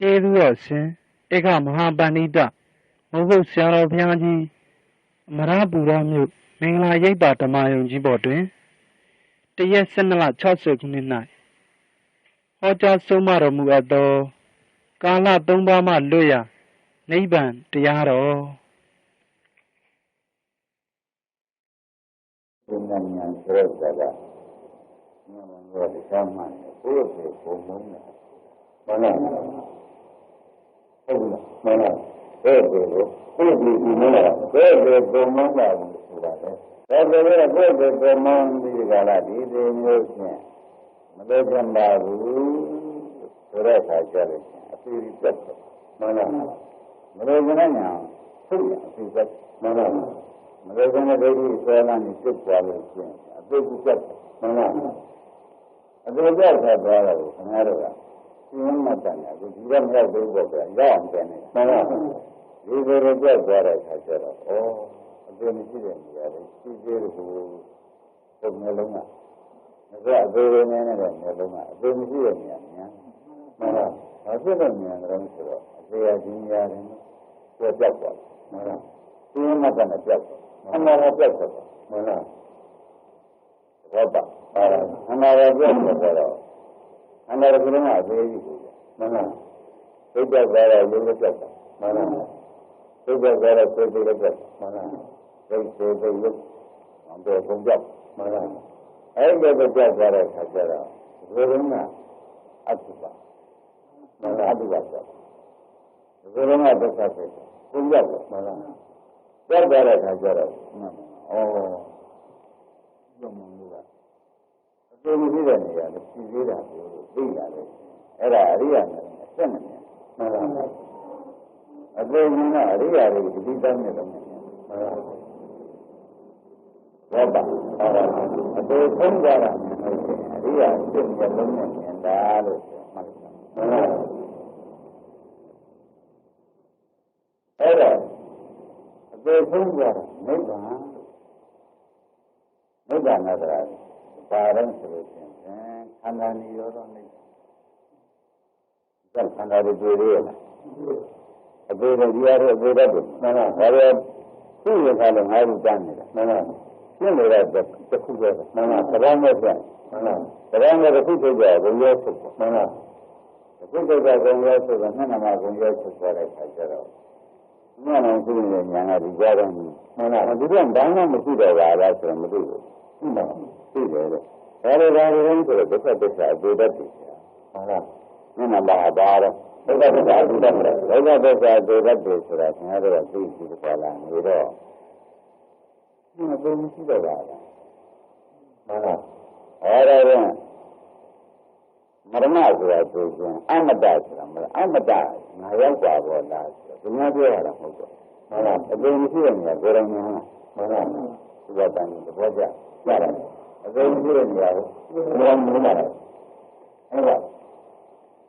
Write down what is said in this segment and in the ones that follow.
ကျေးဇူးတော်ရှင်ဧကမဟာပန္နိတမုဂုတ်ဆရာတော်ဘုရားကြီးအမရပူရမြို့မင်္ဂလာရိပ်ပါဓမ္မယုံကြီးပေါ်တွင်တရက်12လ60ခုနှစ်၌ဟောကြားဆုံးမတော်မူအပ်သောကာလ3ပါးမှလွတ်ရာနိဗ္ဗာန်တရားတော်ဉာဏ်ဉာဏ်ဆိုတဲ့ကဉာဏ်ဉာဏ်တရားမှန်ကိုယ့်ရဲ့ပုံမှန်နဲ့ဘာလဲဟုတ်လားမှန်လားဘယ်လိုလဲကိုယ့်ရဲ့ဒီမှာဘယ်လိုပုံမှန်လာလို့ဆိုတာလဲဒါဆိုရင်ကိုယ့်ရဲ့ပုံမှန်ဒီကလာဒီမျိုးချင်းမလို့ကြပါဘူးဆိုတဲ့အခါကျတော့အပြည့်ပြတ်မှန်လားမလို့ကြတဲ့ညာဟုတ်ရအပြည့်ပြတ်မှန်လားမလို့ကြတဲ့ဒိဋ္ဌိဆွဲလာနေပြတ်သွားလို့ချင်းအပြည့်ပြတ်မှန်လားအပြည့်ပြတ်သွားတော့ခင်ဗျားတို့ကရှင်းမှတ်တယ်အခုဒီကမြောက်သေးပေါ့ဗျာရအောင်တယ်နဲ့မှန်လားဒီလိုလိုပြတ်သွားတဲ့အခါကျတော့ဩအပြည့်မရှိတဲ့နေရာလေးရှိသေးတယ်ကိုမျိုးလုံးကငါကအသေးသေးနဲ့တဲ့မျိုးလုံးကအသေးမရှိတဲ့နေရာများမှန်လားဘာဖြစ်လို့မြန်တယ်ဆိုတော့အသေးအချင်းများတယ်ပြတ်သွားမှန်လားရှင်းမှတ်တယ်နဲ့ပြတ်အမှန်တော့ပြတ်သွားမှန်လားဟုတ်ပါအမှန်တော့ပြတ်သွားတော့အမှန်တော့ကလည်းအသေးကြီးကိုမှန်လားသိကြကြရရုပ်လည်းပြတ်သွားမှန်လားသိကြကြရစိတ်လည်းပြတ်မှန်လားစိတ်စိတ်ရုပ်အံတော့ဘုံပြတ်မှန်လားအဲ့ဒီတော့ပြတ်သွားတဲ့အခါကျတော့ဒီလိုကအတုပါမှန်လားအတုပါပြတ်ဒီလိုကဒုက္ခဖြစ်ဘုံပြတ်မှန်လားပြတ်သွားတဲ့အခါကျတော့မှန်ဩဘုံကအတူမရှိတဲ့နေရာကိုသိသေးတာကိုသိရတယ်အဲ့ဒါအရိယာနဲ့အဆက်မနေမှန်လားအတူမြင်တာအရိယာတွေဒီတမ်းနဲ့တော့မှန်လားဘောပါအတူဆုံးကြတာအရိယာစိတ်နဲ့လုံးနဲ့မြင်တာလို့မှတ်တယ်မှန်လားအဲ့ဒါအတူဆုံးကြတာနိဗ္ဗာန်နိဗ္ဗာန်ဆိုတာပါရင်ဆိုလို့ရှိရင်ခန္ဓာနိရောဓနိဗ္ဗာန်ခန္ဓာတွေတွေ့ရလားအပေတွေဒီရတဲ့အပေတွေမှန်လားဒါရောသူ့ရထားလို့ငါးခုတန်းနေတာမှန်လားရှင်းနေတဲ့တစ်ခုပဲမှန်လားသဘောမဲ့ပြန်မှန်လားသဘောမဲ့တစ်ခုထုတ်ကြဘုံရောထုတ်မှန်လားတစ်ခုထုတ်ကြဘုံရောထုတ်တာနှစ်နမဘုံရောထုတ်သွားတဲ့အခါကျတော့ညနေရှိနေတဲ့ညာကဒီကြတော့မှန်လားဒီကဘာမှမရှိတော့ပါလားဆိုတော့မသိဘူးမှန်လားသိတယ်လေဒါလိုဒါလိုဆိုတော့ဒုက္ခသစ္စာအပေတတ်တယ်ဟုတ်လားမျက်နှာပါပါတော့ဒုက္ခသစ္စာအပေတတ်တယ်ဒုက္ခသစ္စာအပေတတ်တယ်ဆိုတာခင်ဗျားတို့ကသိကြည့်ကြလားနေတော့ဒီမှာဘယ်မရှိတော့ပါလားမှန်လားအဲ့ဒါကမရဏဆိုတာဆိုရင်အမတ္တဆိုတာမလားအမတ္တငါရောက်ပါဘောလားဆိုတော့ဘယ်မှာပြောရတာမဟုတ်တော့မှန်လားအပေမရှိတဲ့နေရာကိုယ်တိုင်မှန်လားမှန်လားဒီကတန်သဘောကျရတယ်အသေးကြီးတဲ့နေရာကိုဘယ်လိုလုပ်ရလဲအဲ့ဒါ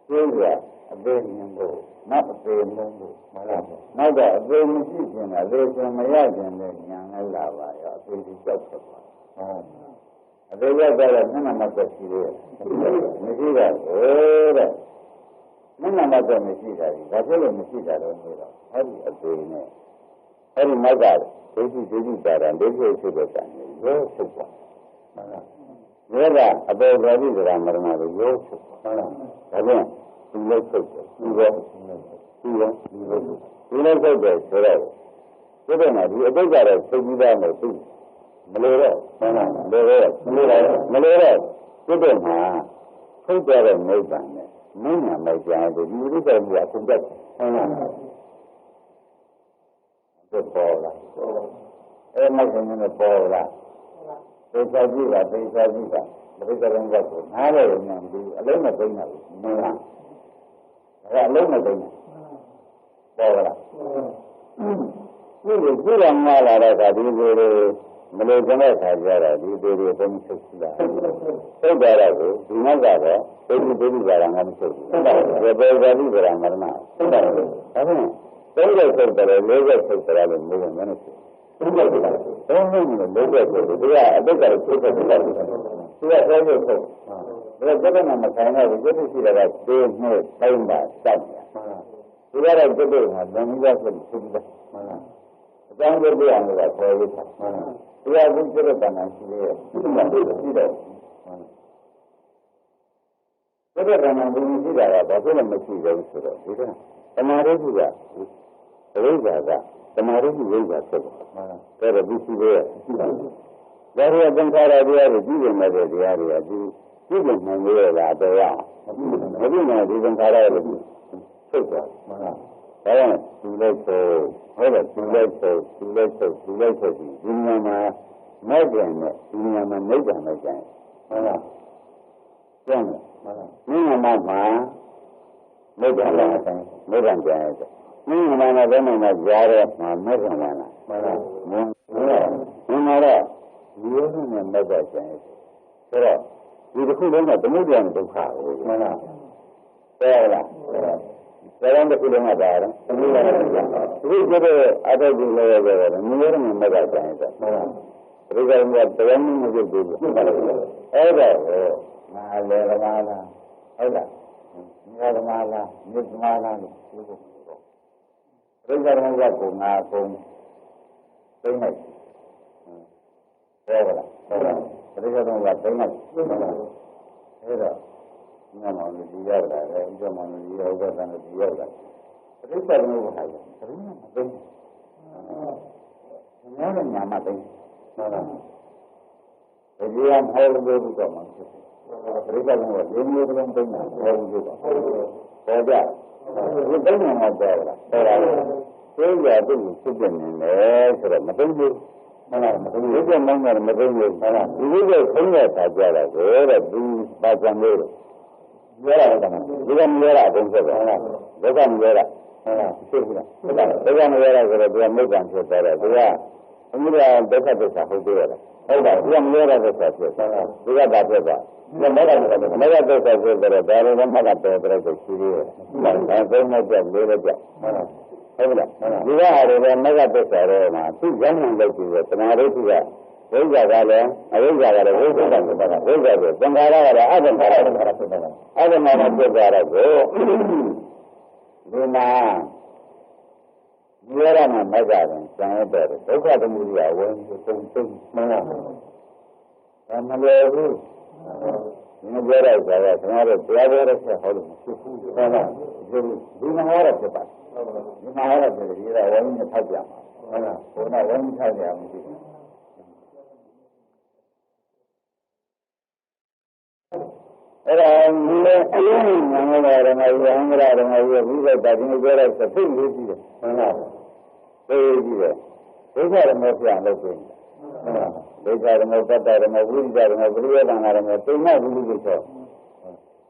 သိရအသေးမြင်ဖို့နတ်အသေးမြင်ဖို့မလားနောက်တော့အသေးမရှိခြင်းလားသေခြင်းမရခြင်းနဲ့ညာလိုက်လာပါရောအသေးကြီးကြောက်ထွက်သွားအသေးရောက်တော့မျက်နှာမသက်ရှိသေးတယ်မရှိတာကိုတဲ့မျက်နှာမသက်မရှိတာဒီဘာဖြစ်လို့မရှိတာလဲဆိုတော့အဲ့ဒီအသေးနဲ့အဲ့ဒီနောက်ကဒိဋ္ဌိတာရဒိဋ္ဌိဖြစ်တဲ့ကံရောဖြစ်သွားမှန်လားယောဂအပေဘောဓိဆိုတာမရဏကိုရောဖြစ်မှန်လားဒါဖြင့်ဒီလိုဖြစ်တယ်ဒီလိုဖြစ်တယ်ဆိုတော့ဒီတဲ့မှာဒီအတိတ်ကတော့သိပြီးသားမဟုတ်ဘူးမလို့တော့မှန်လားလိုတော့မလို့တော့ဒီတဲ့မှာထုတ်ကြတဲ့နိဗ္ဗာန်နဲ့မင်းညာမိုက်ကြတယ်ဒီဥစ္စာကအကုန်တတ်မှန်လားဒီပေါ်လာအဲ့မိုက်ကနေပေါ်လာသေချာကြည့်တာသေချာကြည့်တာဘယ်ကလည်းကတော့နားလည်းမသိဘူးအလုံးမသိနိုင်ဘူးမှန်လားဒါကအလုံးမသိနိုင်ပေါ်လာဒီလိုကြည့်ရမှာလာတော့ဒီလိုမလို့ကျတဲ့ခါကျတော့ဒီတွေတွေဘုံချုပ်ရှိတာသိကြတော့ဒီနောက်ကတော့ဒိဋ္ဌိကငါမချုပ်ဘူးဟုတ်တယ်ဘယ်ပဲဒီကရမရဏဟုတ်တယ်ဒါဖြင့်သုံးရက်ချုပ်တယ်လေးရက်ချုပ်တယ်လို့မျိုးမနဲ့ဘုရားကသုံးလို့လည်းလုပ်ရဆိုတော့ဒီကအတိတ်ကဖြစ်တဲ့တယ်သူကသုံးလို့ထုတ် ဒါကလည်းမဆိုင်တော့ဘူးဒီလိုရှိတာကသေးနဲ့တိုင်းပါစောက်တယ်ဒီကတော့ဒီလိုဟာလုံပြီးတော့ဖြစ်ပြီးအကြောင်းကျပြအောင်လို့ခေါ်ရတာဒီကအခုကျတဲ့တဏ္ဍာရှိလေဒီမှာသိတော့ကျတဲ့တဏ္ဍာဒီရှိတာကဘာဖြစ်လို့မရှိဘူးဆိုတော့ဒီကသမာဓိကဝိဇ္ဇာကသမာဓိဝိဇ္ဇာဖြစ်တယ်ဒါတော့ဒီရှိလေရှိတာဒါရီသင်္ခါရတရားကိုကြည့်နေတဲ့တရားတွေကဒီကြည့်နေနိုင်ရတာတော့ရမကြည့်နိုင်ဒီသင်္ခါရရဲ့ဖြစ်သွားဒါကြောင့်သူလိုက်ဆိုဟုတ်တယ်သူလိုက်ဆိုဒီညမှာမိုက်တယ်နဲ့ဒီညမှာနှိပ်တယ်နဲ့ကျန်ဟုတ်လားကျန်တယ်ဒီညမှာနှိပ်တယ်လားကျန်နှိပ်တယ်ကျန်တယ်ဒီညမှာလည်းဘယ်မှာကြားရဲမှာမိုက်တယ်လားဟုတ်လားမင်းတော့ဒီလိုနဲ့မိုက်တယ်ကျန်တယ်ဆိုတော့ဒီတစ်ခုလုံးကသမုဒ္ဒရာဒုက္ခကိုဟုတ်လားတဲ့လားဒါကြောင့်ဒီလိုမှပါတော့သမီးလည်းဒီကျတဲ့အတ္တကြီးလည်းရတယ်မျိုးရမယ်မကကြတယ်ဟုတ်လားဒီကနေ့တရားမင်းမဖြစ်ဘူးဟုတ်ပါလားအဲ့ဒါငါလည်းဓမ္မလားဟုတ်လားငါဓမ္မလားမြတ်ဓမ္မလားလို့ပြောဖို့ပြိဿဓမ္မကကိုငါကုန်းသိနေတယ်ဟုတ်လားပြိဿဓမ္မကသိနေအဲ့တော့ညမောင်ကြီးရောက်လာတယ်ဥပမာကြီးရောက်တဲ့တန်ကြီးရောက်လာပြိဿဓမ္မကဟာတယ်ဘယ်လိုမှမသိဘူးငါလည်းညာမသိဟုတ်လားဒီရဟောလို့တော့မှဖြစ်တယ်ပြိဿဓမ္မကဒီမျိုးကလုံးသိနေတာဟောလို့တော့ပေါ်ကြဒီသိနေမှာပေါ်လာပေါ်လာသိရတဲ့ဖြစ်တဲ့နေလေဆိုတော့မသိဘူးဟုတ်လားမသိဘူးဒီကမှန်းတယ်မသိဘူးဟုတ်လားဒီလိုဆုံးရတာကြတာကိုတဲ့ဒီပါကြံလို့ပြောရတယ်ဒီကမပြောတာအကုန်ဖြစ်တယ်ဟုတ်လားဒုက္ခမပြောတာဟုတ်လားဖြစ်ဘူးလားဟုတ်လားဒုက္ခမပြောတာဆိုတော့ဒီကမိစ္ဆာဖြစ်သွားတယ်ဒီကအမှုရာဒုက္ခသစ္စာဟုတ်သေးတယ်ဟုတ်ပါဘူးဒီကမပြောတာသစ္စာဖြစ်ဟုတ်လားဒီကဘာဖြစ်သွားဒီမေတ္တာသစ္စာဖြစ်တယ်ဒါလည်းမကတော်တော်ကိုရှိသေးတယ်ဒါသုံးနဲ့ပြလေးလည်းပြဟုတ်လားဟုတ်လားဒီကဟာတွေမကသစ္စာတွေမှာသူရမ်းမှန်လို့ပြီးတော့တဏှာတို့ကဝိဇ္ဇာကလည်းအဝိဇ္ဇာကလည်းဝိဇ္ဇာဖြစ်တာဝိဇ္ဇာကိုသင်္ခါရကလည်းအသင်္ခါရဖြစ်တာအသင်္ခါရဖြစ်တာကိုဒီမှာဒီရမှာမကရင်ကျန်ရတဲ့ဒုက္ခသမုဒယဝင်သုံးမှန်လားဒါမလွယ်ဘူးဒီပြောလိုက်ကြတော့ကျွန်တော်တို့တရားပြောတဲ့ဆက်ဟောလို့မရှိဘူးဟုတ်လားဒီမှာဟောရဖြစ်ပါဒီမှာဟောရဖြစ်တယ်ဒီကဝိညာဉ်ထောက်ပြမှာဟုတ်လားဘုရားဝိညာဉ်ထောက်ပြအောင်မရှိဘူးအဲ့ဒါလည်းအရင်ကငါးပါးဓမ္မကြီးအင်္ဂရဓမ္မကြီးဘုရားတာဒီလိုပြောလိုက်သိလေးကြည့်တယ်ဟုတ်လားသိကြည့်တယ်ဒုက္ခဓမ္မပြန်လို့ဆိုရင်ဟုတ်လားဒုက္ခဓမ္မတတ္တဓမ္မဝိရိယဓမ္မပရိယတံဓမ္မသိမှဘူးလို့ဆို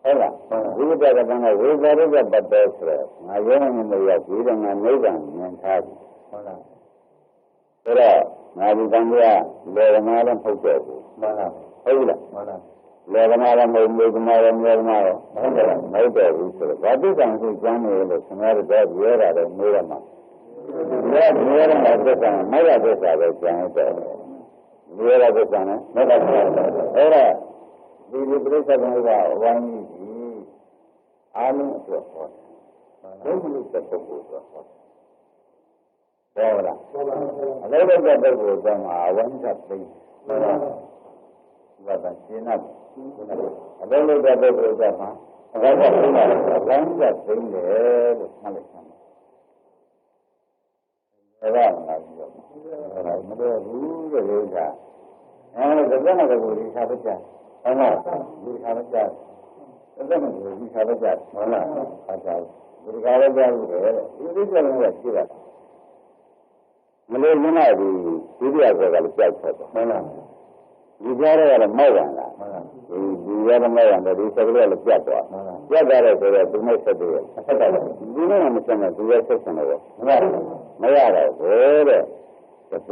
ဟုတ်လားဝိရိယဓမ္မဝိဇာရကပတ်တယ်ဆိုတော့ငါရောင်းနေရဒီတော့ငါနိဗ္ဗာန်မြင်ထားပြီဟုတ်လားဆိုတော့ငါဒီကံကလေဓမ္မလည်းဟုတ်တယ်ဘူးမှန်လားဟုတ်လားမှန်လားလေကမာရမုံမေကမာရမြေကမာရဟုတ်တယ်မဟုတ်တယ်ဘူးဆိုတော့ဘာတိကံကိုကျမ်းနေလို့ခင်ဗျားတို့ပြောရတယ်မေးရမှာမေးရမှာသစ္စာမရသစ္စာပဲကျမ်းတယ်မေးရသစ္စာနဲ့မဟုတ်ဘူးအဲ့ဒါဒီပြိဿကံကဝိုင်းကြီးအာလုံးအတွက်ဟောတယ်ဘုရားတဲ့ပုဂ္ဂိုလ်အတွက်ဟောတယ်ဟုတ်လားအလုံးစုံတဲ့ပုဂ္ဂိုလ်ကမှအဝိဇ္ဇသိဟုတ်လားဘာသာရှင်းတ်အလုံးစုံတဲ့ပုဂ္ဂိုလ်ကမှအဝိဇ္ဇသိတယ်အဝိဇ္ဇသိတယ်လို့မှတ်လိုက်တယ်အဲ့ဒါမှလည်းပြောမလို့ဘူးတဲ့လို့ကဒါကလည်းဒီခါပကြဟုတ်လားဒီခါပကြဒါကလည်းဒီခါပကြဟုတ်လားအားကြောင့်ဒီခါပကြလို့တဲ့ဒီကိစ္စလည်းရှိတာမလို့ရင်းလိုက်ဒီဒုတိယဆက်ကလည်းကြောက်ဆက်တယ်ဟုတ်လားဒီကြားရလည်းမောက်ရလားဒီရလည်းမောက်ရတယ်ဒီဆက်ကလေးလည်းပြတ်သွားပြတ်သွားတယ်ဆိုတော့ဒီမဲ့ဆက်တယ်ဆက်တယ်ဒီနဲ့မဆက်နဲ့ဒီရဆက်ဆက်တယ်မရတော့ဘူးတဲ့သက်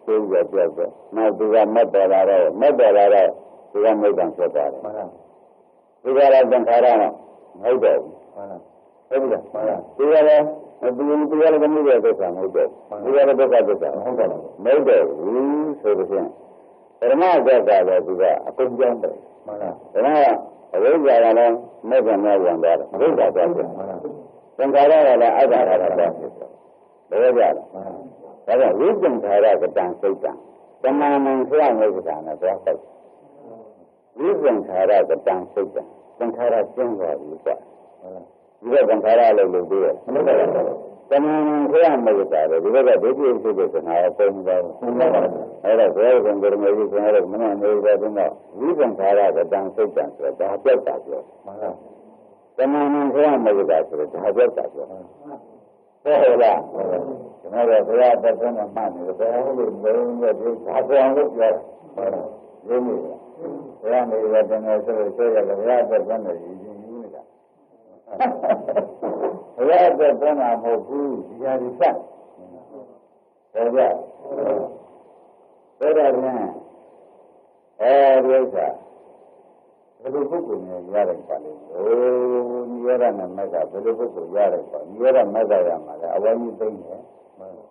ကိုရပြတ်သွားနောက်ဒီကမတ်တော်လာတော့မတ်တော်လာတော့ဒီကမိတ်တန်ဆက်သွားတယ်ဒီကလည်းသင်္ခါရတော့မဟုတ်တော့ဘူးဟုတ်လားဒီကလည်းဒီကလည်းကမှုရဲ့သစ္စာမဟုတ်တော့ဒီကလည်းဒုက္ခသစ္စာဟုတ်တယ်မဟုတ်တော့ဘူးဆိုတော့ပရမသစ္စာလည်းသူကအကုန်ကြောင်းတယ်မှန်လားဒါက အဝိဇ္ဇာကလည်းမဲ့ကမဲ့ဝင်သွားတယ်ဝိဇ္ဇာသွားတယ်သင်္ခါရကလည်းအတ္တရတာသွားဖြစ်တယ်ဘယ်လိုကြလဲဒါကြောင့်ဝိသင်္ခါရကတံစိတ်တံတဏှာမံဆရာမိစ္ဆာနဲ့သွားတော့ဝိသင်္ခါရကတံစိတ်တံသင်္ခါရကျင်းသွားပြီကွာဒီကသင်္ခါရလို့လို့ပြောတယ်မလို့တော့တဏှာမံဆရာမိစ္ဆာလေဒီကဒိဋ္ဌိဖြစ်တဲ့သနာပုံစံအဲ့ဒါဘယ်လိုကံကြမလို့ဆိုတော့မနနေကြတဲ့တော့ဝိသင်္ခါရကတံစိတ်တံဆိုတာဒါပြောက်တာပြောတဏှာမံဆရာမိစ္ဆာဆိုတော့ဒါပြောက်တာပြောဟုတ်လားကျွန်တော်တို့ဘုရားတက်တဲ့မှတ်နေတယ်ဘယ်လိုလုံးရဲ့ဒီဘာပြောင်းလို့ပြောရင်းနေတယ်ဘုရားနေရတဲ့နေဆိုရတယ်ဘုရားတက်တဲ့နေရင်းယူနေတာဘုရားတက်တဲ့မှာမဟုတ်ဘူးဒီဟာဒီစက်ဟုတ်ကြဒါတော့လည်းအဲဒီဥစ္စာဘယ်လိုပုဂ္ဂိုလ်နဲ့ရတဲ့ပါလဲ။နိရောဓနဲ့မက်ကဘယ်လိုပုဂ္ဂိုလ်ရတဲ့ပါ။နိရောဓမက်ကရမှာလေအဝိဇ္ဇသိမ့်တယ်။မှန်ပါ။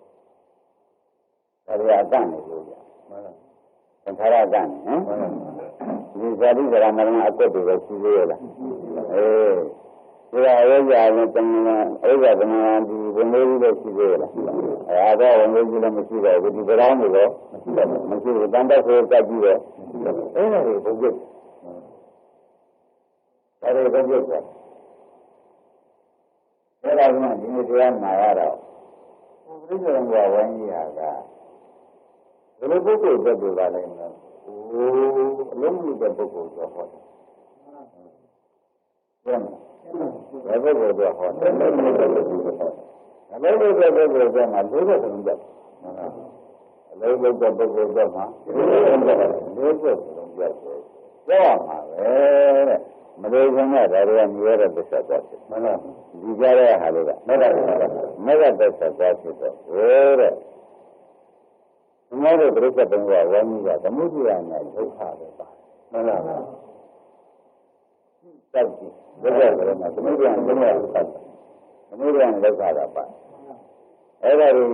ဒါရီအတန်နေလို့ရ။မှန်ပါ။သင်္ခါရအတန်ဟမ်။မှန်ပါ။ဒီဇာတိကရမရဏအကွက်တွေပဲရှိသေးရလား။ဒီကအဝိဇ္ဇာနဲ့တဏှာအဝိဇ္ဇာတဏှာဒီဝင်လေးလည်းရှိသေးရလား။အဲဒါဝင်လေးကြီးလည်းမရှိတော့ဘူးဒီကြောင်းတွေတော့မရှိဘူးတန်တက်ဆိုတက်ကြည့်တော့အဲ့ဒါတွေဘုရားအဲ့ဒီဘုရားကအဲ့ဒါကဒီနေ့တရားနာရတော့ဘုရားကဝိုင်းကြီးဟာကဘယ်လိုပုဂ္ဂိုလ်တက်ပြပါလဲမလား။အိုးအလုံးကြီးတဲ့ပုဂ္ဂိုလ်တော့ဟောတယ်။ကျန်တယ်ဘယ်ပုဂ္ဂိုလ်တော့ဟောတယ်။အလုံးကြီးတဲ့ပုဂ္ဂိုလ်တော့ဟောတယ်။အလုံးကြီးတဲ့ပုဂ္ဂိုလ်ကမှ၄၀ဆုံးကြတယ်။အလုံးကြီးတဲ့ပုဂ္ဂိုလ်ကမှ၄၀ဆုံးကြတယ်။ပြောရမှာပဲတဲ့။မလို့ခင်ဗျာဒါတွေကမြဲတဲ့သစ္စာသွားဖြစ်မှန်လားဒီကြတဲ့ဟာတွေကမဂ္ဂသစ္စာသွားဖြစ်တော့ဟဲ့တဲ့ဒီမှာတော့ပြိဿဘုံကဝမ်းကြီးကသမုဒ္ဒရာနဲ့ဒုက္ခပဲပါမှန်လားတောက်ကြည့်ဒုက္ခဆိုတော့သမုဒ္ဒရာနဲ့ဒုက္ခပါသမုဒ္ဒရာနဲ့ဒုက္ခတာပါအဲ့ဒါကို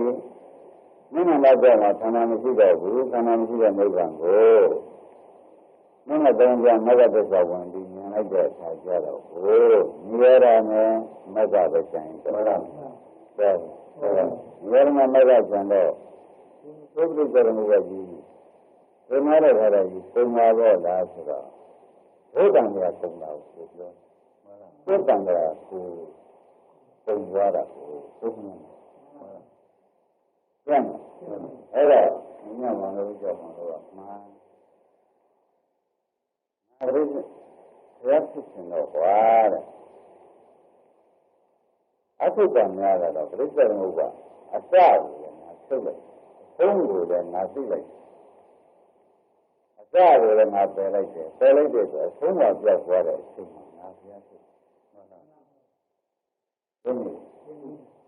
မင်းနဲ့တော့မှဌာနမရှိတော့ဘူးဌာနမရှိတဲ့နိဗ္ဗာန်ကိုမင်းနဲ့တောင်းကြမဂ္ဂသစ္စာဝင်ပြီးမြင်လိုက်တဲ့အခါကျတော့ဟိုနိရောဓနဲ့မဂ္ဂသစ္စာရင်တော်လားတဲ့နိရောဓနဲ့မဂ္ဂကျန်တော့သုတ္တိကရဏုကကြီးဒီမှာတော့ခါတော့ကြီးပုံပါတော့လားဆိုတော့ဘုဒ္ဓံကပုံတာကိုပြောဘုဒ္ဓံကကိုပုံသွားတာကိုဘုဒ္ဓံကျန်အဲ့တော့ညမှာလို့ကြောက်မှာတော့မှာအဲ့ဒီဘုရားဖြစ်ရှင်တော့ဟွာတဲ့အထုကများတော့ပြိဿရမှုကအစကိုငါထုတ်လိုက်အဆုံးကိုလည်းငါသိလိုက်အစကိုလည်းငါပယ်လိုက်တယ်ပယ်လိုက်တဲ့ဆိုအဆုံးကပြောက်သွားတဲ့အချိန်မှာငါဘုရားဖြစ်မှန်ပါဘူး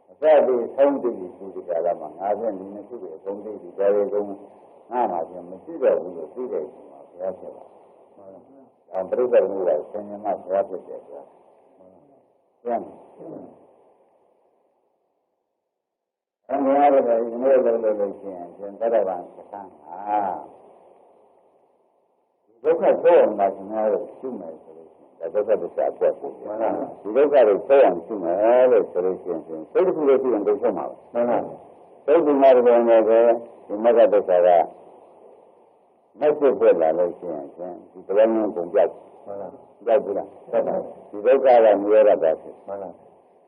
အစဒီဆုံးတည်ဒီဒီကာလမှာငါပြန်ဒီနှစ်ခုကိုအဆုံးတည်ဒီဒါတွေကုန်ငါမှပြန်မရှိတော့ဘူးလို့သိတဲ့အချိန်မှာဘုရားဖြစ်လာအောင်ပြိဿရမှုကဆင်ញမဘုရားဖြစ်တယ်ဆိုတာကျန်အမှန်တရားတွေဒီလိုလုပ်လို့ရှိရင်ရှင်သတ္တဗံသံဟာဒုက္ခဆိုအောင်ပါရှင်များတို့ရှုမယ်ဆိုလို့ရှိရင်ဒါဒုက္ခသစ္စာအကျက်ကိုမှန်လားဒီဒုက္ခတွေဆိုအောင်ရှုမယ်လို့ဆိုလို့ရှိရင်စိတ်တစ်ခုလေးရှိရင်ဒုက္ခမှာပဲမှန်လားစိတ်ဒီမှာတော့လည်းဒီမဂ္ဂသစ္စာကမက်စစ်ဖြစ်လာလို့ရှိရင်ရှင်ဒီတရားမျိုးကုန်ပြောက်မှန်လားကြောက်ဘူးလားဟုတ်ပါဒီဒုက္ခကမြဲရတာဖြစ်မှန်လား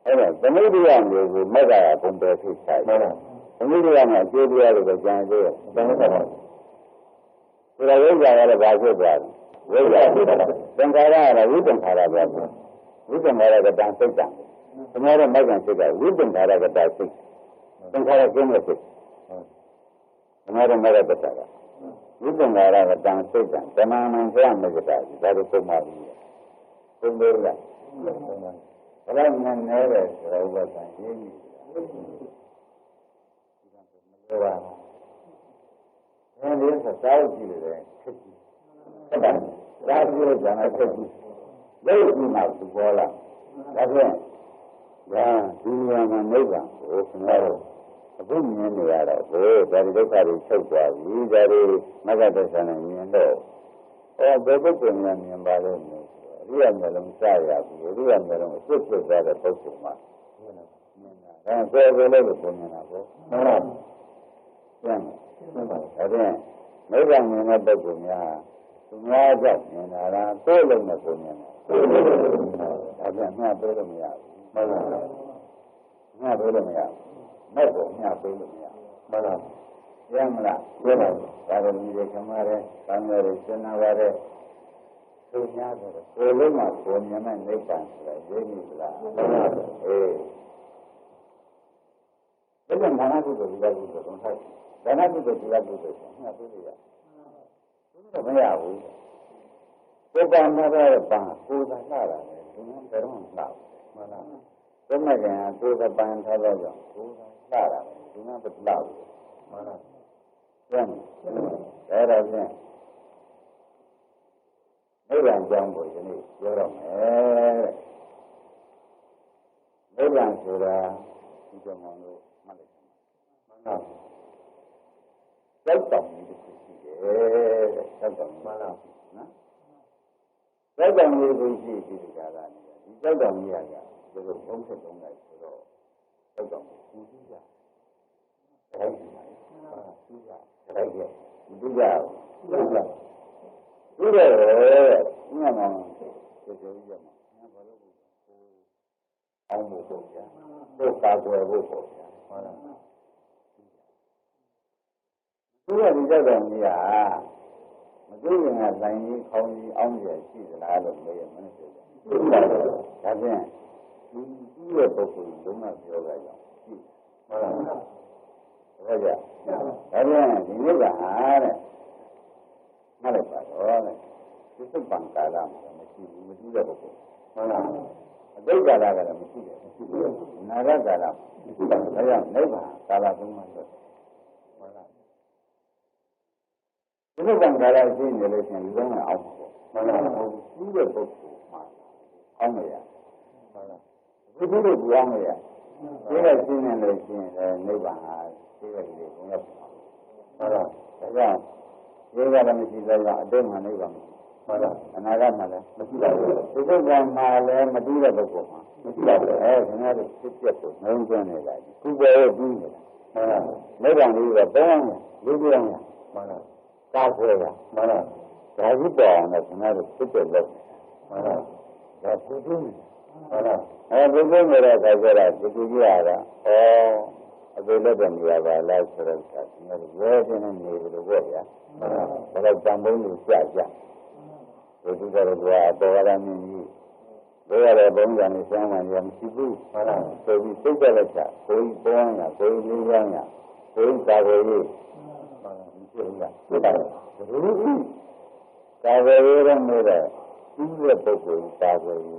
အဲ့တော့သမုဒိယမျိုးကိုမဂ္ဂရာပုံပဲဖြစ်ဆိုင်မှန်လားသမုဒိယမှာအကျိုးတရားတွေကိုကြံသေးတယ်တန်ခါပါဒီလိုဝိဇ္ဇာကတော့ဘာဖြစ်သွားလဲဝိဇ္ဇာဖြစ်တာသင်္ခါရကတော့ဝိသင်္ခါရပဲဝိသင်္ခါရကတန်စိတ်တံသမารမိုက်ကံစိတ်ကဝိသင်္ခါရကတန်စိတ်သင်္ခါရကျင်းတဲ့စိတ်သမารမိုက်ကတန်ဝိသင်္ခါရကတန်စိတ်တံဓမ္မမံဆရာမကတာဒါတို့ပုံမှန်ကြီးပုံလို့လားဘယ်လိုနဲ့နဲတယ်ဆိုတော့ဥပဒ်ရင်းနေတယ်ဒီကမလို့ပါအဲဒီကသာဝကြည့်တယ်ခက်ကြည့်ဟုတ်ပါလားဒါပြောကြတာခက်ကြည့်လို့ဒီမှာသူပေါ်လာဒါဖြင့်ဒါဒီနေရာမှာနိဗ္ဗာန်ကိုခင်ဗျားတို့အခုမြင်နေရတော့ဘယ်ဒါဒီဒုက္ခတွေချုပ်သွားပြီဒါတွေမဂ္ဂသစ္စာနဲ့မြင်တော့ဘယ်ပုဂ္ဂိုလ်များမြင်ပါလို့လဲ ရိယာမျိုးလုံးစရပြီးအရိယာမျိုးလုံးအစွတ်စွတ်သွားတဲ့ပုဂ္ဂိုလ်မှာမြင်တာဒါဆိုရင်လည်းကိုမြင်တာပေါ့မှန်ပါဘူးကျန်ပါဒါဖြင့်နိဗ္ဗာန်မြင်တဲ့ပုဂ္ဂိုလ်များသူများကြောင့်မြင်တာလားကိုယ်လုံးနဲ့ကိုမြင်တာဒါပြန်မျှပေးလို့မရဘူးမှန်ပါဘူးမျှပေးလို့မရဘူးမဲ့ကိုမျှပေးလို့မရဘူးမှန်ပါဘူးကျန်မလားကျန်ပါဘူးဒါကဒီကမှလည်းဗာမရယ်စဉ်းစားပါတဲ့သူများဆိုတော့ကိုယ်လုံးမှာကိုမြင်တဲ့နိဗ္ဗာန်ဆိုတာသိပြီလားမှန်ပါဘူးအေးဒါကမာနကုသိုလ်ဒီလိုကုသိုလ်တော့ဟုတ်ဒါနကုသိုလ်ဒီလိုကုသိုလ်ဆိုမျှပေးလို့ရဘူးမရဘူးကိုယ်ကမှတော့ပန်းကိုယ်သာလှတာလေဒီမှာဘယ်တော့မှမလှဘူးမှန်လားဘယ်မှာကျန်ကိုယ်ကပန်းထားတော့ကြောင့်ကိုယ်သာလှတာလေဒီမှာမလှဘူးမှန်လားကျန်တယ်ဒါတော့ဖြင့်နိဗ္ဗာန်ကြောင်းကိုဒီနေ့ပြောတော့မယ်နိဗ္ဗာန်ဆိုတာဒီကြောင့်မလို့မှတ်လိုက်မှန်လားကြောက်တောင်ကြီးတစ်ခုရှိတယ်ကြောက်တောင်မှန်လားနော်ကြောက်တောင်ကြီးကိုရှိပြီးဒီကလာနေတယ်ဒီကြောက်တောင်ကြီးကဒီလိုဘုံဆက်တုံးလိုက်ဆိုတော့ကြောက်တောင်ကိုပူကြည့်ကြတယ်ဒီမှာပူကြတယ်ကြည့်မပူကြဘူးပူကြပြီးတော့ညမှာကျေကျေကြီးရမှာညဘာလို့ကိုအောင်ဖို့ပေါ့ဗျာကိုကာကွယ်ဖို့ပေါ့ဗျာဟုတ်လားသူကဒီကြောက်တော်ကြီးကမသိရင်ကလိုင်းကြီးခေါင်းကြီးအောင်းရရှိသလားလို့မေးရမင်းပြောတယ်ဒါဖြင့်ဒီရဲ့ပုဂ္ဂိုလ်လုံးဝပြောကြကြောင်းရှိဟုတ်လားဟုတ်ကြဒါဖြင့်ဒီနေ့ကဟာတဲ့မှတ်လိုက်ပါတော့တဲ့သစ္စာပံကာလမှာမရှိဘူးမကြည့်တဲ့ပုဂ္ဂိုလ်ဟုတ်လားအတိတ်ကာလကလည်းမရှိတယ်မရှိဘူးနာဂကာလမရှိတယ်ဒါကြောင့်နိဗ္ဗာန်ကာလသုံးပါးလို့ဟုတ်လားသစ္စာပံကာလရှိနေလို့ရှိရင်ဒီလုံးကအောင်ပါပေါ့ဟုတ်လားဘူးတဲ့ပုဂ္ဂိုလ်မှာအောင်မရဟုတ်လားဘူးလို့ဘူးအောင်မရဒီကရှင်းနေလို့ရှိရင်နိဗ္ဗာန်ဟာဒီကလေးကိုရောက်ပါဟုတ်လားဒါကြောင့်ဒီကလည်းမရှိသေးတော့အတိတ်မှာနိဗ္ဗာန်ဟုတ်လားအနာဂတ်မှာလည်းမရှိပါဘူးဒီကုက္ကမှာလည်းမတူတဲ့ပုဂ္ဂိုလ်မှာမရှိပါဘူးခင်ဗျားတို့ဖြစ်ပြကိုနှုံးသွင်းနေတာကုပ္ပရဲ့ပြီးနေတာဟုတ်လားနိဗ္ဗာန်ကြီးကပေါင်းတယ်လူပြောင်းတယ်ဟုတ်လားကားဆွဲတာဟုတ်လားဒါကြီးပေါ်အောင်လည်းခင်ဗျားတို့ဖြစ်ပြလို့ဟုတ်လားဒါပူတူးဟုတ်လားပူတူးနေတဲ့အခါကျတော့ဒီကူကြီးရတာအသေးလက်တဲ့နေရာပါလားဆိုတော့ခင်ဗျားတို့ရဲခြင်းနဲ့နေလို့ပေါ့ဗျာဟုတ်လားဒါတော့တန်ဖိုးလို့ကြာကြဒီကတော့ကအပေါ်ရမင်းကြီးဘယ်ရတဲ့ဘုံကံနဲ့ဆောင်းမှရမရှိဘူးဟုတ်လားဆိုပြီးစိတ်ကြလက်ချကိုယ်ပေါင်းရကိုယ်လေးရမ်းရကိုယ်ကာဝေးဟုတ်လားမရှိဘူးလားဟုတ်ပါဘူးဒီကာဝေးရမယ်တဲ့ဒီရဲ့ပုဂ္ဂိုလ်ကာဝေးဟု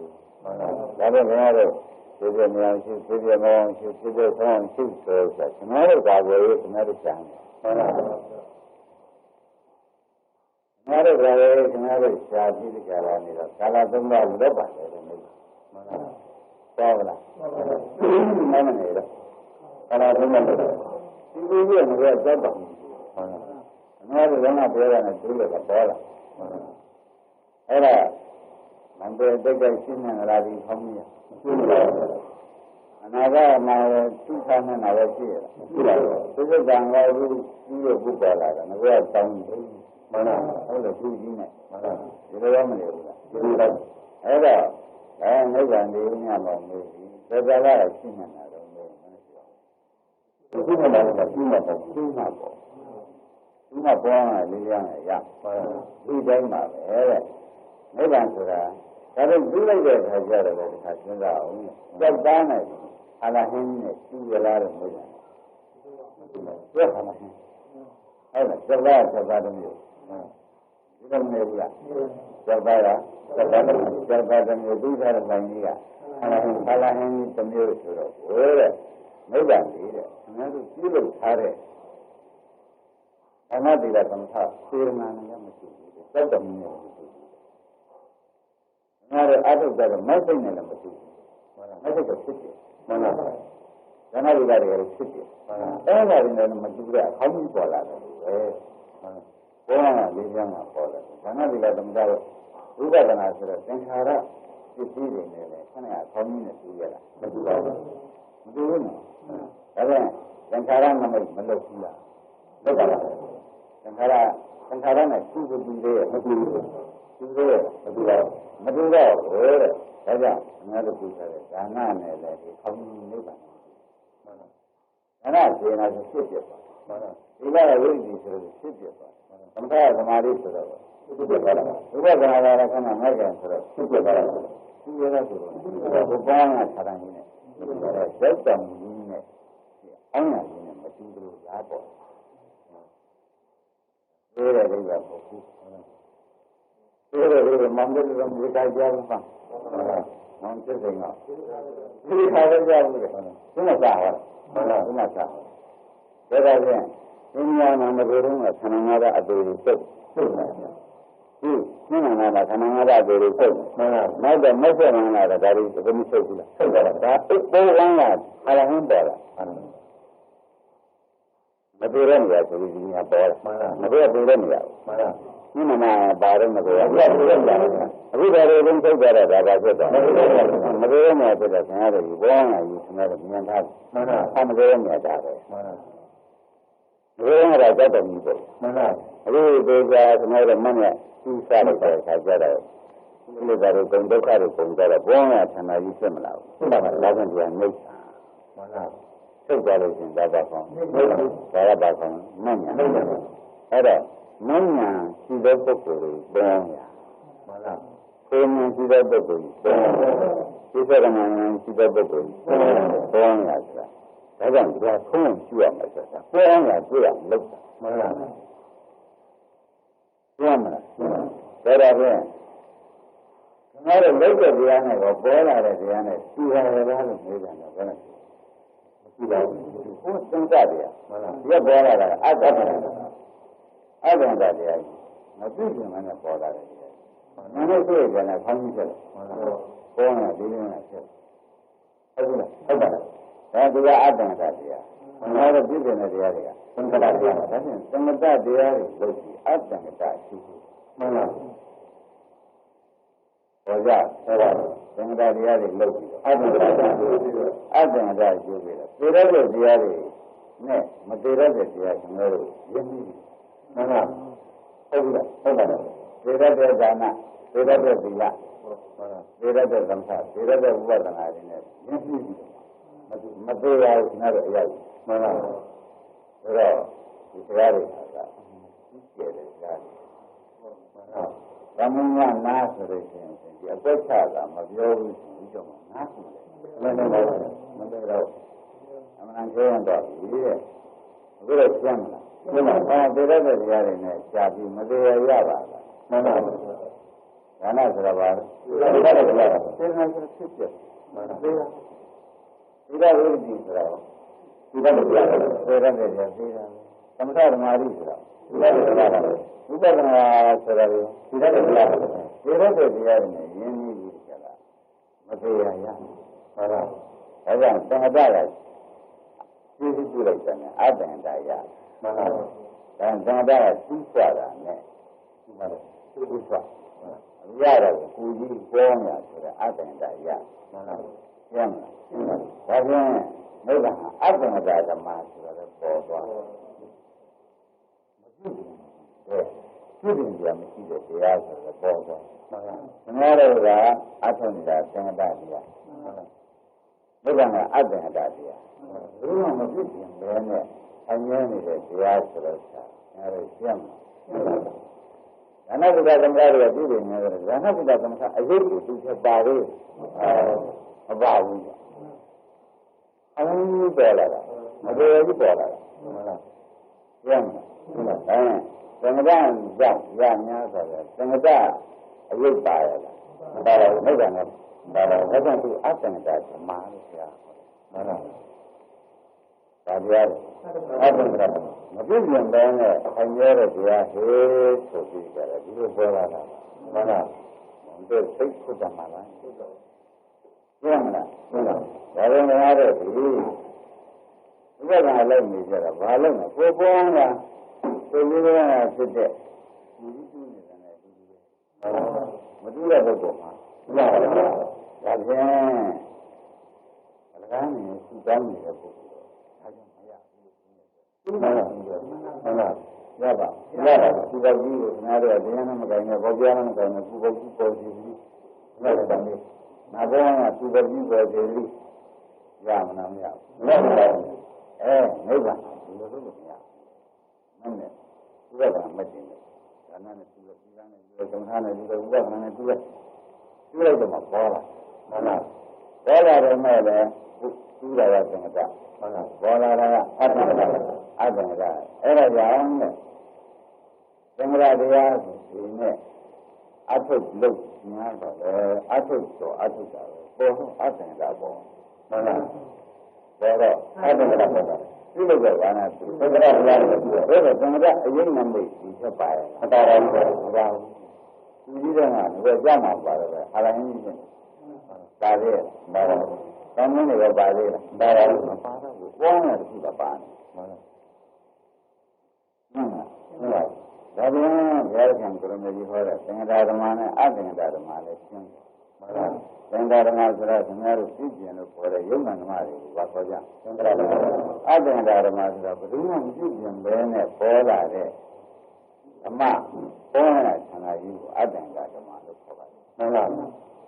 တ်လားဒါတော့ခင်ဗျားတို့ဒီပြမြောင်ရှိဒီပြမောင်ရှိဒီပြဆောင်းရှိဆိုတော့ခင်ဗျားတို့ကာဝေးခင်ဗျားတို့ချမ်းဟုတ်လားငါတို့ကလည်းခင်ဗျားတို့ရှားကြည့်ကြတာနေတော့ကာလသုံးပါးလက်ပါတယ်လို့ပြောမှန်လားတော်ပါလားမမနေတော့ကာလသုံးပါးလက်ဒီလိုကြီးကလည်းကြောက်တော့မှန်လားငါတို့ကပြောရတယ်သူတွေကပေါ်လာအဲ့ဒါမန္တလေးတိတ်တိတ်ရှင်းနေလာပြီးခေါင်းကြီးမရှိဘူးအနာဂတ်မှာသူ့ထားနေတာပဲရှိရတာရှိပါဘူးသူကကံကဘူးပြီးတော့ဘုရားလာတယ်ငါကတောင်းတယ်မှန်လားဟုတ်တယ်သူကြီးနဲ့မှန်လားဒီလိုရမနေဘူးလားဒီလိုလိုက်အဲ့တော့နိဗ္ဗာန်ဒီညမှာမေးပြီးသေချာလာရှိနေတာတော့မေးမနေပြောဘူးဒီမှာလည်းပြီးမှာပေါ့ပြီးမှာပေါ့ဒီမှာပေါ်လာလေးရမယ်ရမှန်လားဒီတိုင်းပါပဲတဲ့နိဗ္ဗာန်ဆိုတာဒါတော့ပြီးလိုက်တဲ့အခါကျတော့ဒီခါစဉ်းစားအောင်ကြောက်သားနဲ့အလားဟင်းနဲ့ပြီးရလားလို့မေးတယ်ပြောခါမှာဟုတ်လားသဘာဝသဘာဝတမျိုးဒီလိုမျိုးကသဘာဝသဘာဝတမျိုးပြီးထားတဲ့နိုင်ကြီးကအလားဟင်းတမျိုးဆိုတော့ဟိုတဲ့နိဗ္ဗာန်ကြီးတဲ့ခင်ဗျားတို့ပြုလုပ်ထားတဲ့အနာတိကသမထစေရနာနဲ့မရှိဘူးသတ္တမင်းနဲ့မရှိဘူးငါတို့အထုတ်ကြတော့မိုက်စိတ်နဲ့လည်းမရှိဘူးမိုက်စိတ်ကဖြစ်တယ်မှန်လားဓမ္မဝိဒတွေကဖြစ်တယ်အဲ့ဒါတွေနဲ့မတူတဲ့အခေါင်းကြီးပေါ်လာတယ်ပဲဘောကလေးချမ်းမှာပေါ်လာတယ်ဓမ္မဝိဒသမထ ဥပဒနာဆိုတော့သင်္ခါရပစ္စည်းတွေနဲ့လည်းခဏခေါင်းကြီးနဲ့တူရတာမတူပါဘူးမတူဘူးနော်ဒါပြန်သင်္ခါရနမိတ်မလုပ်ဘူးလားလုပ်ပါလားသင်္ခါရနဲ့သူ့ကိုတူသေးရဲ့မတူဘူးတူသေးရဲ့မတူတော့မတူတော့ဘူးတဲ့ဒါကြောင့်အများတို့ပြောတယ်ဒါနနဲ့လည်းဒီခေါင်းကြီးနိဗ္ဗာန်မှန်လားဒါနစေနာဆိုဖြစ်ဖြစ်ပါမှန်လားဒီကဝိဇ္ဇီဆိုလို့ဖြစ်ဖြစ်ပါသမထသမာဓိဆိုတော့ဖြစ်ဖြစ်ပါလားဥပဒနာလာခဏငိုက်တယ်ဆိုတော့ဖြစ်ဖြစ်ပါလားသူရတဲ့ဆိုတော့ဘုရားကခြားတိုင်းနဲ့ရောက်တော်မူကြီးနဲ့အောင်းရခြင်းနဲ့မတူလို့ရားပေါ့ပြောတဲ့အိဗယ်ပေါ့ခုပြောတဲ့အိဗယ်မန္တလေးကမြေတိုင်းကြားဘူးပါမောင်စစ်စိန်ကဒီခါလည်းကြားဘူးလေဒီမှာစားဟောဟုတ်လားဒီမှာစားဒါကြရင်ဒီညမှာငကိုယ်လုံးကခန္ဓာငါးပါးအတူတူစုပ်လာတယ်ဒီခန္ဓာငါးပါးခန္ဓာငါးပါးအတူတူစုပ်မှန်လားနောက်တော့မက်ဆက်မှန်လာတာဒါတွေဘယ်လိုစုပ်ဘူးလားစုပ်တာဒါဥပ္ပဝန်းကအရဟံပေါ်တာမပြေရနေရဆိုပြီးဒီညပေါ်လာမှန်လားမပြေရပြေရနေရမှန်လားဒီမှာပါတော့မပြေရဘူးအခုဒါတွေလုံးစုပ်ကြတာဒါပါဖြစ်တာမပြေရနေဖြစ်တာဆင်ရတယ်ဒီဘောင်းကယူဆင်ရတယ်မြန်ထားမှန်လားမပြေရနေတာပဲမှန်လားဘယ်ရတာကြောက်တယ်ကြီးပေါ့မှန်လားအခုဒေကြကျွန်တော်တို့မနဲ့သူ့စားလိုက်တဲ့အခါကျတော့ဒီလိုပါတော့ဂုံဒုက္ခတွေပုံကြတော့ဘောင်းကဆန္ဒကြီးဖြစ်မလားဘူးဒါကလည်းတော့ဒီကနှိမ့်မှန်လားထုတ်ကြလို့ရှင်ဒါပါကောင်းဒါရပါကောင်းမညာအဲ့တော့မညာရှိတဲ့ပုဂ္ဂိုလ်တွေဘောင်းရမှန်လားကိုယ်ဉာဏ်ရှိတဲ့ပုဂ္ဂိုလ်ဘောင်းဒီစရဏဉာဏ်ရှိတဲ့ပုဂ္ဂိုလ်ဘောင်းရဆိုတာဒါကြောင့်ဒီကဆုံးရှိရမယ်ဆိုတာဘောင်းရပြရလို့မှန်လားပြောမလားဒါတော့ဖြင့်ငါတို့လောက်တဲ့တရားနဲ့တော့ပေါ်လာတဲ့တရားနဲ့သူဟာလည်းလားလို့ပြောကြတယ်ဘယ်နဲ့မရှိပါဘူးဘုသင်္ကတရားမှန်လားဒီကပေါ်လာတာအတ္တတရားအတ္တတရားမသိခင်မှလည်းပေါ်လာတယ်နာနဲ့တွေ့ကြတယ်ခေါင်းကြီးဖြစ်တယ်မှန်လားပေါ်လာဒီလိုနဲ့ဖြစ်ဟုတ်လားဟုတ်ပါလားဒါကကအတ္တတရားငါတို့ပြည့်စုံတဲ့တရားတွေကသံဃာတရားဒါဖြင့်သမတတရားတွေလုပ်ပြီးအတ္တတရားရှိဘူးမှန်လားဘောကြဆရာသံဃာတရားတွေလုပ်ပြီးအတ္တတရားရှိပြီးအတ္တတရားရှိပြီးတော့သေရတဲ့တရားတွေနဲ့မသေရတဲ့တရားကျွန်တော်တို့ရင်းပြီးမှန်လားဟုတ်လားဟုတ်ပါလားသေရတဲ့ဒါနသေရတဲ့သီလမှန်လားသေရတဲ့သမထသေရတဲ့ဝိပဿနာတွေနဲ့ရင်းပြီးမသေးရဘူးကျွန်တော်တို့အရာမှန်လားဒါတော့ဒီတရားတွေကကျဲတယ်ကြားတယ်မှန်လားဗမဏနာဆိုလို့ရှိရင်ဒီအသက်ချတာမပြောဘူးဒီကြောင့်နားဆိုတယ်မသိတော့အမှန်ပြောရင်တော့ဒီတဲ့အခုတော့ကျမ်းလားဒီမှာသေရတဲ့တရားတွေနဲ့ကြာပြီးမသေးရပါလားမှန်လားဒါနဆိုတာပါလေသေရတဲ့တရားသေရတဲ့ဖြစ်ဖြစ်မှန်လားသေရဒီကဝိပ္ပိဆိုတာဒီကတရားသေရတဲ့တရားသေရသမထဓမ္မရီဆိုတာဒီကတရားဝိပဿနာဆိုတာဒီကတရားသေရတဲ့တရားနဲ့ရင်းနှီးပြီးကြတာမသေးရရဟုတ်လားဒါကြောင့်သံဃာကသိသိပြုလိုက်တယ်အတ္တန္တရမှန်လားဒါသံဃာကသိစွာတာနဲ့ဒီမှာသိစွာရတော့ကိုကြီးပေါ်ညာဆိုတဲ့အတ္တန္တရမှန်လားကျမ်းလားဒါဖြင့်နိဗ္ဗာန်အတ္တန္တဓမ္မဆိုတော့ပေါ်သွားမဖြစ်ဘူးပြည့်တယ်မရှိတဲ့တရားဆိုတော့ပေါ်သွားမှန်လားငါတို့ကအထုံးတာသံဃာတရားမှန်လားနိဗ္ဗာန်ကအတ္တန္တတရားဘယ်မှမဖြစ်ခြင်းပဲနဲ့အငြင်းနေတဲ့တရားဆိုတော့ငါတို့ကျမ်းဒါနကုတသမထတွေကပြည်နေတယ်ဒါနကုတသမထအရေးကိုသူချက်ပါလေမပါဘူးအမှန်ကြီးပေါ်လာတာမပေါ်ဘူးပေါ်လာတာဟုတ်လားကျမ်းသမထကြောင့်ရများဆိုတော့သမထအရေးပါရလားမပါဘူးနိဗ္ဗာန်ကဒါတော့ဒါကြောင့်သူအတ္တန္တဓမ္မလို့ဆရာဟုတ်လားဒါတရားအတ္တန္တမပြည့်စုံတဲ့နဲ့အခိုင်ရတဲ့တရားဟေးဆိုပြီးကြတယ်ဒီလိုပြောလာတာမှန်လားဒီစိတ်ခုတ္တမှာလားဟုတ်လားဟုတ်လားဒါရင်ငါတို့ဒီဥပဒနာလိုက်နေကြတာဘာလို့လဲကိုပေါ်ကကိုလူကဖြစ်တဲ့ဒီတူးနေတဲ့နဲ့ဒီလိုမ တူတဲ့ပုဂ္ဂိုလ်မှာရပါတယ်ဒါဖြင့်အလကားနေစူတောင်းနေတဲ့ပုဂ္ဂိုလ်တော့ဒါကြောင့်မရဘူးဟုတ်လားရပါဒီပုဂ္ဂိုလ်ကိုနားတော့တရားနဲ့မကိုင်နဲ့ဘောပြားနဲ့မကိုင်နဲ့ပုဂ္ဂိုလ်ကြီးပေါ်စီပြီးဟုတ်တယ်နာဘောကသူပုဂ္ဂိုလ်ကြီးပေါ်စီပြီးရမလားမရဘူးနိဗ္ဗာန်ဒီလိုလုပ်လို့မရဘူးနဲ့ဥပဒနာမတင်ဘူးဒါနနဲ့သူ့ရဲ့ဒီကနေ့ဒီကံထားနဲ့ဒီကဥပဒနာနဲ့သူ့ရဲ့သူ့လိုက်တော့မှပေါ်လာဟုတ်လားပေါ်လာတယ်မဲ့လည်းသူ့ရတာကသမထဟုတ်လားပေါ်လာတာကအတ္တကအဲ့ဒါကြောင့်နဲ့သမထတရားဒီနဲ့အထုပ်လို့ညာတော့လေအထုပ်တော့အထုပ်တာပဲပေါ်အတ္တကပေါ်ဟုတ်လားပေါ်တော့အတ္တကပေါ်တာဒီလိုကဘာနာသူသက္ကရာရားလို့ပြောတယ်ဒါသမထအရင်နမိတ်ဒီချက်ပါရဲ့အတားတော်ကိုဘာသူကြီးတဲ့ကဘယ်ကြမှာပါလဲအာရဟင်းကြီးချင်းပါသေးပါတော့တောင်းမင်းတွေပါသေးလားပါတော့မပါတော့ဘူးပေါင်းတယ်သူကပါနေမှန်လားဟုတ်လားဒါပြန်ဘုရားရှင်ကရမေကြီးဟောတဲ့သင်္ဃာဓမ္မနဲ့အသင်္ဃာဓမ္မလည်းရှင်းမှန်လားသင်္ဃာဓမ္မဆိုတော့ခင်ဗျားတို့သိကျင်လို့ခေါ်တဲ့ယုံနာဓမ္မတွေကိုပါခေါ်ကြသင်္ဃာဓမ္မအသင်္ဃာဓမ္မဆိုတော့ဘယ်သူမှမသိကျင်ဘဲနဲ့ပေါ်လာတဲ့ဓမ္မပေါ်လာတဲ့ဆန္ဒကြီးကိုအသင်္ဃာဓမ္မလို့ခေါ်ပါတယ်မှန်လား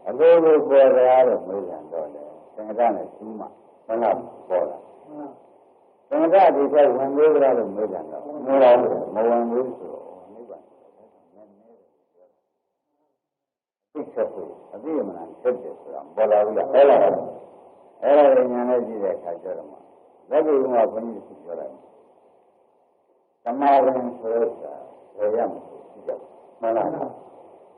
အလိုလိုပေါ်ကြရတော့မေးကြတော့လေသင်္ဃာနဲ့ရှိမှမှန်လားပေါ်လာသင်္ဃာဒီချက်ဝင်သေးကြလို့မေးကြတော့မဝင်ဘူးဆိုတော့နိဗ္ဗာန်သိချက်ကိုအသိအမှန်ချက်တယ်ဆိုတာပေါ်လာဘူးလားပေါ်လာတယ်အဲ့ဒါဉာဏ်နဲ့ကြည့်တဲ့အခါကျတော့မှလက်ကိုကဘုန်းကြီးကပြောလိုက်သမာဓိဆိုတာဘယ်ရမလဲကြည့်ကြမှန်လား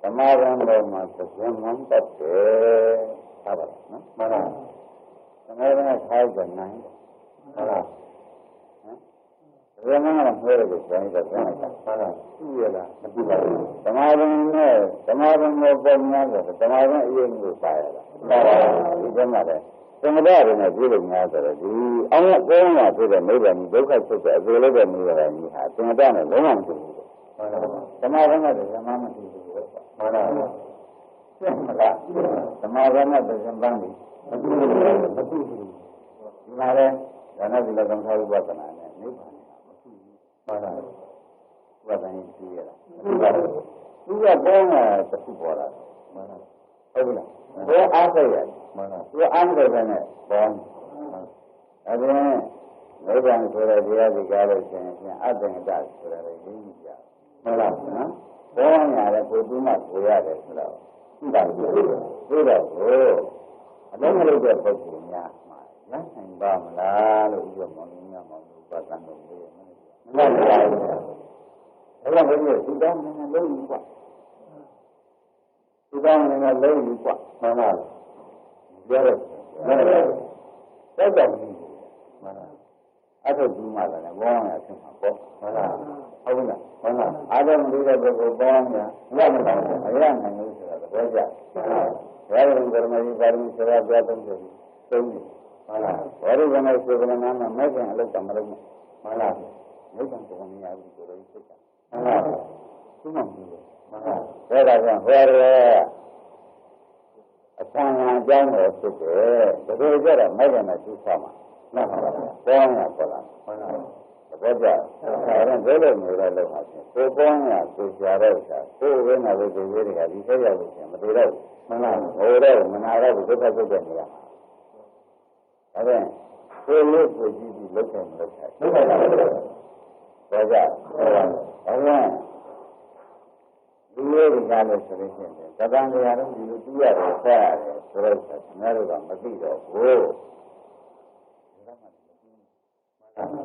သမာဓိတော်မှာသစ္စာမှန်တတ်တယ်သာပါနော်မှန်လားသမာဓိနဲ့ခိုင်းတဲ့နိုင်ဟုတ်လားဘယ်မှာမှမပြောရဘူးဆိုရင်တော့ပြန်လိုက်တာမှန်လားသူ့ရလားမသိပါဘူးသမာဓိနဲ့သမာဓိနဲ့ပုံများဆိုသမာဓိအရင်ကိုပါရတာပါပါဒီကမှလည်းသမထရနဲ့ပြည့်လို့များဆိုတော့ဒီအောင်ရပေါ်မှာဖြစ်တဲ့နိဗ္ဗာန်ဒုက္ခဖြစ်တဲ့အပေလေးတဲ့နိဗ္ဗာန်ကြီးဟာသမထနဲ့လုံးဝမတူဘူးမှန်လားသမာဓိနဲ့ဓမ္မမတူဘူးမှန်လားရှင်းမလားသမာဓိနဲ့သစ္စာပန်းကြီးမတူဘူးဒီမှာလဲဒါနဒီလကံသာဥပဒနာနဲ့နိဗ္ဗာန်မှန်လားဥပဒနာကြီးကြည့်ရတာသူကပေါ်မှာတစ်ခုပေါ်လာမှန်လားဟုတ်ပြီလားဘယ်အားစိတ်ရမှန်လားသူအားမစိတ်နဲ့ပေါ်အဲ့ဒါနိဗ္ဗာန်ဆိုတဲ့တရားဒီကားလို့ရှိရင်အတ္တငတဆိုတာလည်းရင်းကြမှန်လားနော်ပေါ်ညာလည်းကိုယ်သူမှကိုရတယ်ဆိုတော့သိတာလို့ပြောတော့အလုံးမလုံးတဲ့ပုဂ္ဂိုလ်များမှာရနိုင်ပါမလားလို့ဥပမာများမှာဥပဒံလို့ပြောရတယ်မဟုတ်ပါဘူးအဲ့ဒါဘယ်လိုသူတောင်းနေလုံးယူกว่าသူတောင်းနေလုံးယူกว่าမှန်လားပြောရတယ်တောက်တော့မှန်လားအဲ့ဒါဒီမှာလည်းဘောင်းရဖြစ်မှာပေါ့မှန်လားဟုတ်ပြီလားမှန်လားအားလုံးဒီတဲ့ပုဂ္ဂိုလ်ဘောင်းရမရနိုင်ဘူးအရနိုင်လို့ဆိုတာသဘောကျဘယ်လိုကရမကြီးပါရမီဆိုတာပြောတော့တယ်သုံးတယ်မှန်လားဘောရိကနဲ့စေကနာမှာမဲ့ခင်အလုပ်တမလုပ်မှန်လားနိဗ္ဗာန်ကိုမရဘူးဆိုတော့သိတာမှန်လားသူမှမဘူးမှန်လားဒါကြောင့်ဟောရဲအဆံအကြောင်းကိုဖြစ်တယ်ဒါကြတော့မဲ့ခင်နဲ့သူ့ဆောမှာမှန်ပါလားဘောင်းရပေါ်လာမှန်လားသဘောကျအဲ့ဒါဘယ်လိုမျိုးလဲလို့ဟာချင်းကိုဘောင်းရကိုရှာတော့တာကိုဝိညာဉ်ကိုကိုရေးတွေကဒီဆက်ရောက်လို့ရှင်မတည်တော့မှန်လားဟိုတော့မနာတော့ဒုက္ခပုတ်တဲ့နေရာအဲ့ဒါကိုယ်လို့ကိုကြည့်ပြီးလုပ်တယ်မလုပ်တယ်လုပ်ပါလားဘောကြဟုတ်ပါဘူးဒီလိုဒီကားလို့ဆိုလို့ရှိရင်သတ္တန်တရားလုံးဒီလိုကြည့်ရတယ်ဆက်ရတယ်ဆိုတော့ခင်ဗျားတို့ကမသိတော့ဘူး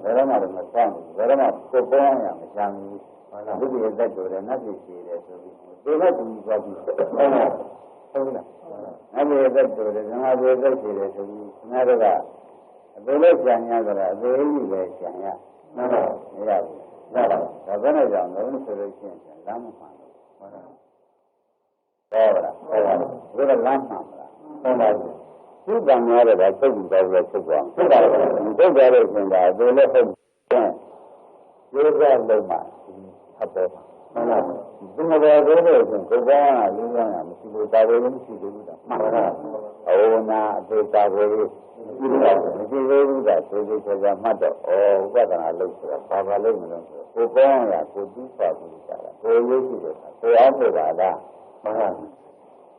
ဘယ်တော့မှမဆောင်ဘူးဘယ်တော့မှကိုယ်ပေါ်ရမချမ်းဘူးဒုတိယသက်တော်တယ်နတ်ပြည်ရှိတယ်ဆိုပြီးဒီဘက်ကူသွားပြီးဟုတ်လားဟုတ်လားနတ်ပြည်သက်တော်တယ်ဇမပြည်သက်ရှိတယ်ဆိုပြီးခင်ဗျားတို့ကအသေးလေးကြံရကြတာအသေးကြီးပဲကြံရမှန်လားမရဘူးရပါဒါဘယ်နဲ့ကြောင့်လဲဆိုလို့ရှိရင်လမ်းမမှန်ဘူးမှန်လားဟုတ်လားဟုတ်ပါဘူးဒါကလမ်းမှန်မလားဟုတ်ပါဘူးသူ့ကံများတော့သုတ်ပြီးတော့လည်းဖြစ်သွားတယ်ဟုတ်ပါဘူးသုတ်ကြလို့ရှင်တာဒီလိုဟုတ်တယ်ကျေးဇူးလုံးမှာဟပ်ပေါ်မှ ဟုတ်လားဒီမှာတော့ဘယ်လိုဆိုကိုယ်ကလူကမရှိလို့တာဝန်မရှိဘူးလားမှန်ပါလားဩနာအသေးတာကိုဒီလိုမရှိဘူးကသိသိချာချာမှတ်တော့ဥပဒနာလို့ဆိုတာဘာလို့မလို့ဆိုကိုယ်ကောင်းရကိုတူးပါဘူးကြတာကိုယ်ရုပ်ရှိတယ်ကိုယ်အောင်ပြတာလားမှန်ပါ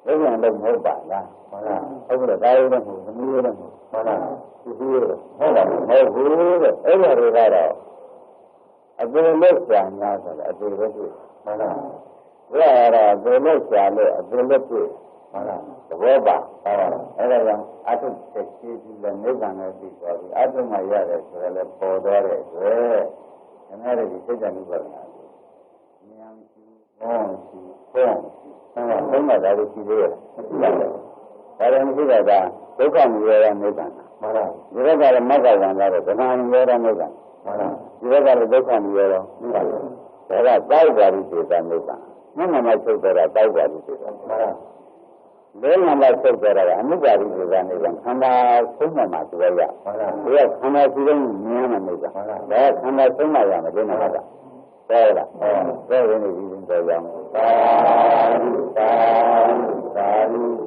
ဘယ်လိုလဲမဟုတ်ပါလားမှန်ပါဟုတ်ကဲ့ဒါရုံးနဲ့မဟုတ်သမီးရုံးနဲ့မဟုတ်မှန်ပါဒီလိုဟုတ်ပါမဟုတ်ဘူးတဲ့အဲ့ဒါတွေကတော့အပေလို့ဆံများဆိုတာအပေပဲတွေ့မှန်ပါဘယ်ရတော့အပေလို့ဆံလို့အပေလို့တွေ့မှန်ပါသဘောပါအဲ့ဒါကြောင့်အထုတက်ရှိပြီးလည်းနိဗ္ဗာန်နဲ့ပြီးသွားပြီအထုမှရတယ်ဆိုတော့လည်းပေါ်သွားတဲ့အတွက်ခဏတည်းဒီစိတ်ဓာတ်ဥပဒနာကိုဉာဏ်ရှိဘောရှိဘောရှိဘုံမှာဒါလိုရှိသေးရဲ့မရှိပါဘူးဒါလည်းမရှိတာကဒုက္ခမရောရနိဗ္ဗာန်မှန်ပါဒီဘက်ကလည်းမဂ္ဂဝန္တာတော့ဓမ္မမရောရနိဗ္ဗာန်မှန်ပါဒီဘက်ကလည်းဒုက္ခမရောတော့မှန်ပါဒါကတောက်ပါလိစေတနိဗ္ဗာန်မျက်မှန်မှချုပ်တော့တာတောက်ပါလိစေတမှန်ပါလဲမှန်မှချုပ်တော့တာကအနုပါလိစေတနိဗ္ဗာန်ခန္ဓာဆုံးမှမှာတွေ့ရမှန်ပါဒီကခန္ဓာရှိတဲ့ဉာဏ်မှနိဗ္ဗာန်ဒါကခန္ဓာဆုံးမှရမယ်ဒီမှာကဟုတ်လားဘယ်ဝင်နေပြီးတော့ရောင်းသာဓုသာဓုသာဓု